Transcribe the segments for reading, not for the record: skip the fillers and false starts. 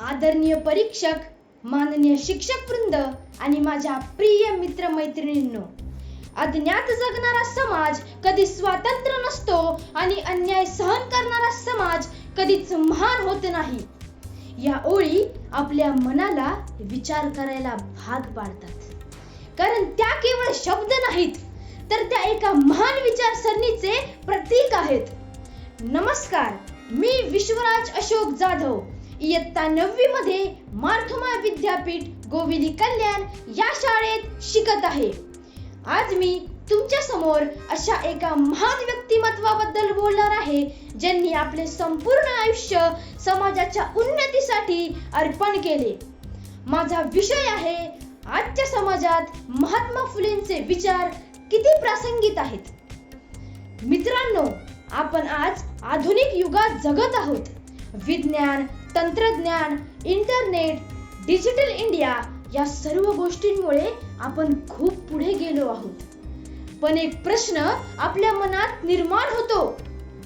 आदरणीय परीक्षक, माननीय शिक्षक वृंद आणि माझ्या प्रिय मित्र मैत्रिणींनो, अज्ञात जगणारा समाज कधी स्वातंत्र्य नसतो आणि अन्याय सहन करणारा समाज कधीच महान होत नाही. या ओळी आपल्या मनाला विचार करायला भाग पाडतात, कारण त्या केवळ शब्द नाहीत, तर त्या एका महान विचारसरणीचे प्रतीक आहेत. नमस्कार, मी विश्वराज अशोक जाधव, इयत्ता 9वी मध्ये मार्थोमा विद्यापीठ गोविली कल्याण या शाळेत शिकत आहे. आज मी तुमच्या समोर अशा एका महान व्यक्तिमत्वाबद्दल बोलणार आहे, ज्यांनी आपले संपूर्ण आयुष्य समाजाच्या उन्नतीसाठी अर्पण केले. माझा विषय आहे, आजच्या समाजात महात्मा फुलेंचे विचार किती प्रासंगिक आहेत. मित्रांनो, आपण आज आधुनिक युगात जगत आहोत. विज्ञान, तंत्रज्ञान, इंटरनेट, डिजिटल इंडिया या सर्व गोष्टींमुळे आपण खूप पुढे गेलो आहोत. पण एक प्रश्न आपल्या मनात निर्माण होतो,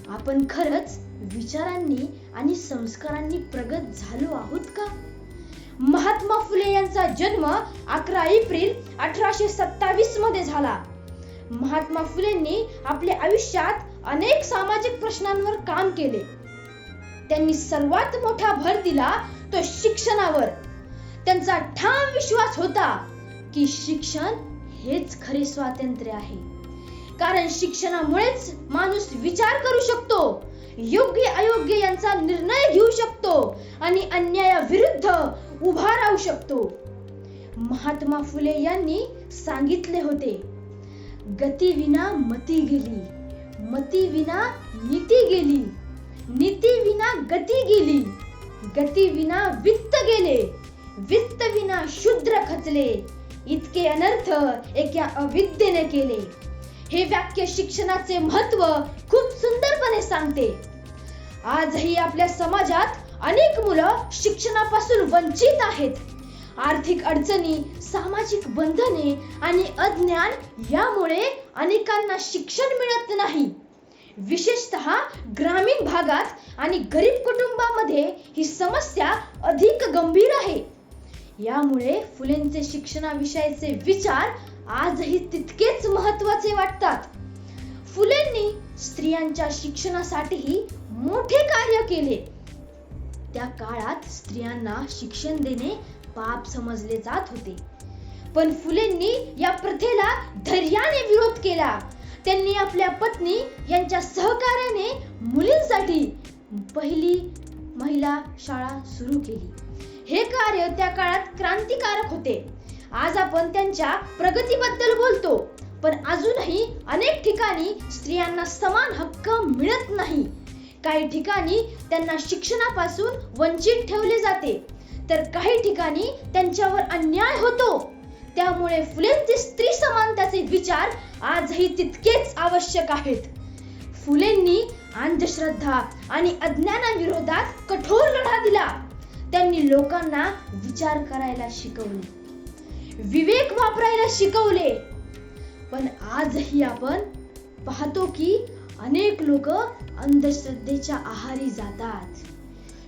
आपण खरंच विचारांनी आणि संस्कारांनी प्रगत झालो आहोत का? महात्मा फुले यांचा जन्म 11 एप्रिल 1827 मध्ये झाला. महात्मा फुलेंनी आपल्या आयुष्यात अनेक सामाजिक प्रश्नांवर काम केले. त्यांनी सर्वात मोठा भर दिला तो शिक्षणावर. त्यांचा ठाम विश्वास होता की शिक्षण हेच खरे स्वातंत्र्य आहे, कारण शिक्षणामुळेच माणूस विचार करू शकतो, योग्य अयोग्य यांचा निर्णय घेऊ शकतो आणि अन्यायाविरुद्ध उभा राहू शकतो. महात्मा फुले यांनी सांगितले होते, गती विना मती गेली, मती विना नीती गेली, नीती विना गती गेली, गती विना वित्त गेले, वित्त विना शूद्र खचले, इतके अनर्थ एका अविद्येने केले. हे वाक्य शिक्षणाचे महत्त्व खूप सुंदरपणे सांगते. आजही आपल्या समाजात अनेक मुलं शिक्षणापासून वंचित आहेत. आर्थिक अडचणी, सामाजिक बंधने आणि अज्ञान यामुळे अनेकांना शिक्षण मिळत नाही. विशेषतः ग्रामीण भागात आणि गरीब कुटुंबामध्ये ही समस्या अधिक गंभीर आहे. यामुळे फुलेंचे शिक्षणाविषयीचे विचार आजही तितकेच महत्त्वाचे वाटतात. फुलेंनी स्त्रियांच्या शिक्षणासाठीही मोठे कार्य केले. त्या काळात स्त्रियांना शिक्षण देणे पाप समजले जात होते, पण फुलेंनी या प्रथेला धैर्याने विरोध केला. त्यांनी आपल्या पत्नी यांच्या सहकार्याने मुलींसाठी पहिली महिला शाळा सुरू केली. हे कार्य त्या काळात क्रांतिकारक होते. आज आपण त्यांच्या प्रगतीबद्दल बोलतो, पण अजूनही अनेक ठिकाणी स्त्रियांना समान हक्क मिळत नाही. काही ठिकाणी त्यांना शिक्षणापासून वंचित ठेवले जाते, तर काही ठिकाणी त्यांच्यावर अन्याय होतो. त्यामुळे फुलेंचे स्त्री समानतेचे विचार आजही तितकेच आवश्यक आहेत. फुलेंनी अंधश्रद्धा आणि अज्ञानाविरोधात कठोर लढा दिला. त्यांनी लोकांना विचार करायला शिकवले, विवेक वापरायला शिकवले. पण आजही आपण पाहतो की अनेक लोक अंधश्रद्धेच्या आहारी जातात.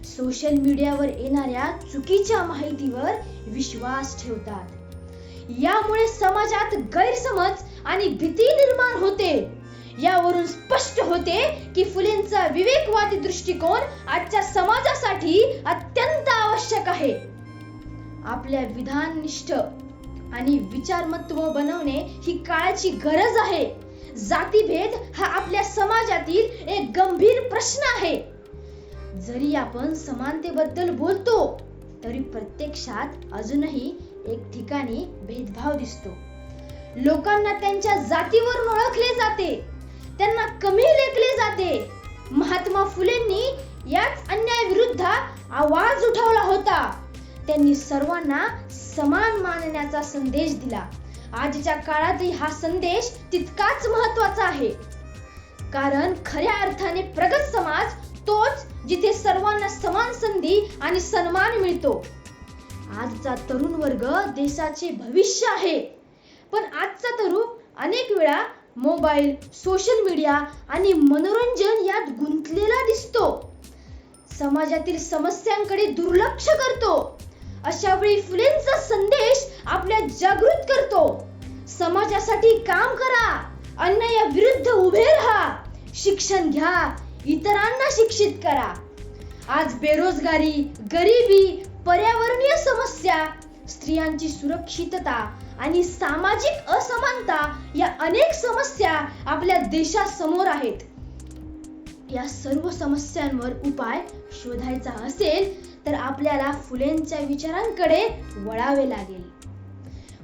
सोशल मीडियावर येणाऱ्या चुकीच्या माहितीवर विश्वास ठेवतात. यामुळे समाजात गैरसमज आणि भीती निर्माण होते. यावरून स्पष्ट होते की फुलेंचा विवेकवादी दृष्टिकोन आजच्या समाजासाठी अत्यंत आवश्यक आहे. आपल्या विधाननिष्ठ आणि विचारमत्व बनवणे ही काळाची गरज आहे. जातीभेद हा आपल्या समाजातील एक गंभीर प्रश्न आहे. जरी आपण समानतेबद्दल बोलतो, तरी प्रत्यक्षात अजूनही एक ठिकाणी भेदभाव दिसतो. लोकांना त्यांच्या जातीवरून ओळखले जाते, त्यांना कमी लेखले जाते. महात्मा फुलेंनी याच अन्यायाविरुद्ध आवाज उठवला होता. त्यांनी सर्वांना समान मानण्याचा संदेश दिला. आजच्या काळातही हा संदेश तितकाच महत्त्वाचा आहे, कारण खऱ्या अर्थाने प्रगत समाज तोच जिथे सर्वांना समान संधी आणि सन्मान मिळतो. आजचा तरुण वर्ग देशाचे भविष्य आहे, पण आजचा तरुण अनेक वेळा मोबाईल, सोशल मीडिया आणि मनोरंजन यात गुंतलेला दिसतो. समाजातील समस्यांकडे दुर्लक्ष करतो. अशा वेळी फुलेंचा संदेश आपल्या जागृत करतो. समाजासाठी काम करा, अन्यायाविरुद्ध उभे राहा, शिक्षण घ्या, इतरांना शिक्षित करा. आज बेरोजगारी, गरिबी, पर्यावरणीय समस्या, स्त्रियांची सुरक्षितता आणि सामाजिक असमानता या अनेक समस्या आपल्या देशासमोर आहेत. या सर्व समस्यांवर उपाय शोधायचा असेल तर आपल्याला फुलेंच्या विचारांकडे वळावे लागेल.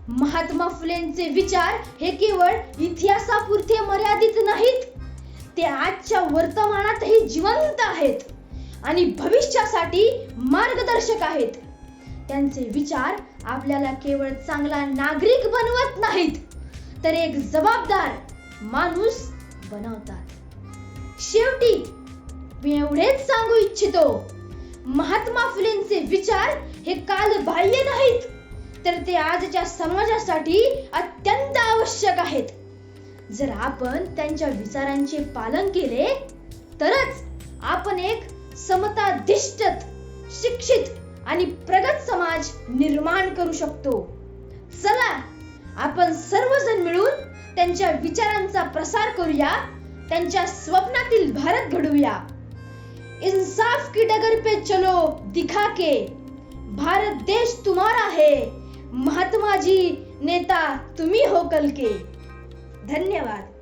महात्मा फुलेंचे विचार हे केवळ इतिहासापुरते मर्यादित नाहीत, ते आजच्या वर्तमानातही जिवंत आहेत आणि भविष्यासाठी मार्गदर्शक आहेत. त्यांचे विचार आपल्याला केवळ चांगला नागरिक बनवत नाहीत, तर एक जबाबदार माणूस बनवतात. शेवटी मी एवढेच सांगू इच्छितो, महात्मा फुलेंचे विचार हे कालबाह्य नाहीत, तर ते आजच्या समाजासाठी अत्यंत आवश्यक आहेत. जर आपण त्यांच्या विचारांचे पालन केले तरच आपण एक समताधिष्ठ, शिक्षित आणि प्रगत समाज निर्माण करू शकतो. चला आपण सर्वजण मिळून त्यांच्या विचारांचा प्रसार करूया, त्यांच्या स्वप्नातील भारत घडवूया. इंसाफ की डगर पे चलो दिखा के, भारत देश तुम्हारा है, महात्मा जी नेता तुम्ही हो कल के. धन्यवाद.